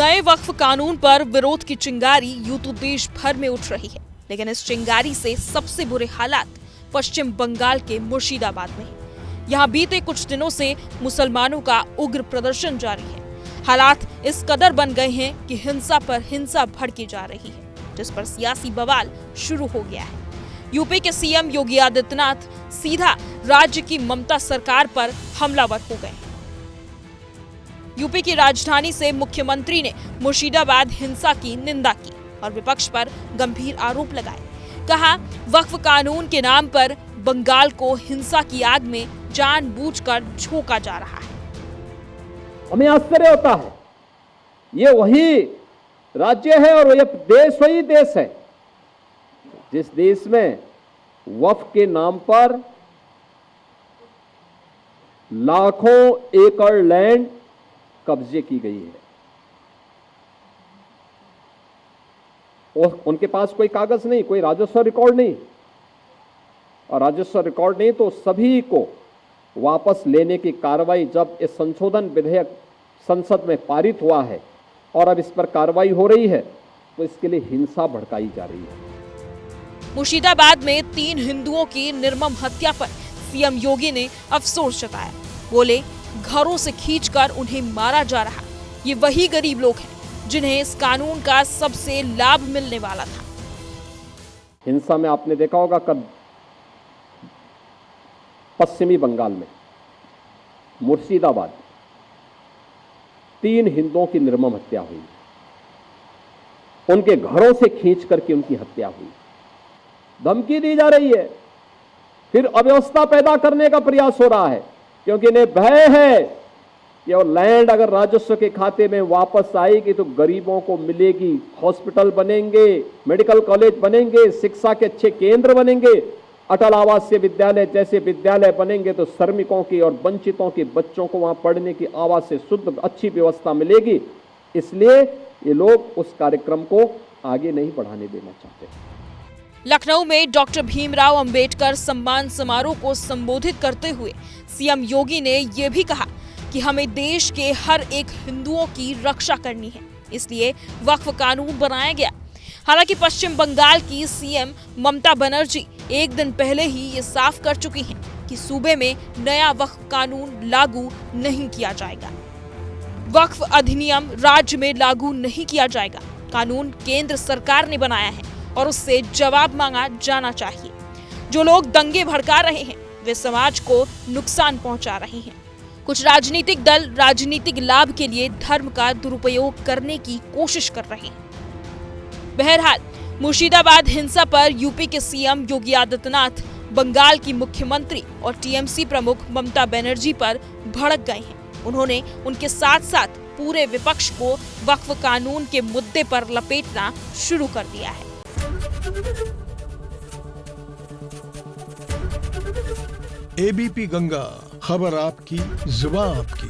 नए वक्फ कानून पर विरोध की चिंगारी यूं तो देश भर में उठ रही है, लेकिन इस चिंगारी से सबसे बुरे हालात पश्चिम बंगाल के मुर्शिदाबाद में है। यहाँ बीते कुछ दिनों से मुसलमानों का उग्र प्रदर्शन जारी है। हालात इस कदर बन गए हैं कि हिंसा पर हिंसा भड़की जा रही है, जिस पर सियासी बवाल शुरू हो गया है। यूपी के सीएम योगी आदित्यनाथ सीधा राज्य की ममता सरकार पर हमलावर हो गए। यूपी की राजधानी से मुख्यमंत्री ने मुर्शिदाबाद हिंसा की निंदा की और विपक्ष पर गंभीर आरोप लगाए। कहा, वक्फ कानून के नाम पर बंगाल को हिंसा की आग में जानबूझकर झोंका जा रहा है। हमें आश्चर्य होता है, ये वही राज्य है और ये देश वही देश है जिस देश में वक्फ के नाम पर लाखों एकड़ लैंड कब्जे की गई है और उनके पास कोई कागज नहीं, कोई राजस्व रिकॉर्ड नहीं, और राजस्व रिकॉर्ड नहीं तो सभी को वापस लेने की कार्रवाई जब इस संशोधन विधेयक संसद में पारित हुआ है और अब इस पर कार्रवाई हो रही है तो इसके लिए हिंसा भड़काई जा रही है। मुर्शिदाबाद में 3 हिंदुओं की निर्मम हत्या पर सीएम योगी ने अफसोस जताया। बोले, घरों से खींचकर उन्हें मारा जा रहा। ये वही गरीब लोग हैं जिन्हें इस कानून का सबसे लाभ मिलने वाला था। हिंसा में आपने देखा होगा कब पश्चिमी बंगाल में मुर्शिदाबाद 3 हिंदुओं की निर्मम हत्या हुई, उनके घरों से खींच करके उनकी हत्या हुई। धमकी दी जा रही है, फिर अव्यवस्था पैदा करने का प्रयास हो रहा है, क्योंकि इन्हें भय है कि और लैंड अगर राजस्व के खाते में वापस आएगी तो गरीबों को मिलेगी, हॉस्पिटल बनेंगे, मेडिकल कॉलेज बनेंगे, शिक्षा के अच्छे केंद्र बनेंगे, अटल आवासीय विद्यालय जैसे विद्यालय बनेंगे तो श्रमिकों की और वंचितों के बच्चों को वहां पढ़ने की आवाज से शुद्ध अच्छी व्यवस्था मिलेगी। इसलिए ये लोग उस कार्यक्रम को आगे नहीं बढ़ाने देना चाहते। लखनऊ में डॉक्टर भीमराव अंबेडकर सम्मान समारोह को संबोधित करते हुए सीएम योगी ने यह भी कहा कि हमें देश के हर एक हिंदुओं की रक्षा करनी है, इसलिए वक्फ कानून बनाया गया। हालांकि पश्चिम बंगाल की सीएम ममता बनर्जी एक दिन पहले ही ये साफ कर चुकी हैं कि सूबे में नया वक्फ कानून लागू नहीं किया जाएगा। वक्फ अधिनियम राज्य में लागू नहीं किया जाएगा। कानून केंद्र सरकार ने बनाया है और उससे जवाब मांगा जाना चाहिए। जो लोग दंगे भड़का रहे हैं वे समाज को नुकसान पहुंचा रहे हैं। कुछ राजनीतिक दल राजनीतिक लाभ के लिए धर्म का दुरुपयोग करने की कोशिश कर रहे हैं। बहरहाल, मुर्शिदाबाद हिंसा पर यूपी के सीएम योगी आदित्यनाथ बंगाल की मुख्यमंत्री और टीएमसी प्रमुख ममता बनर्जी पर भड़क गए हैं। उन्होंने उनके साथ साथ पूरे विपक्ष को वक्फ कानून के मुद्दे पर लपेटना शुरू कर दिया है। एबीपी गंगा, खबर आपकी, जुबान आपकी।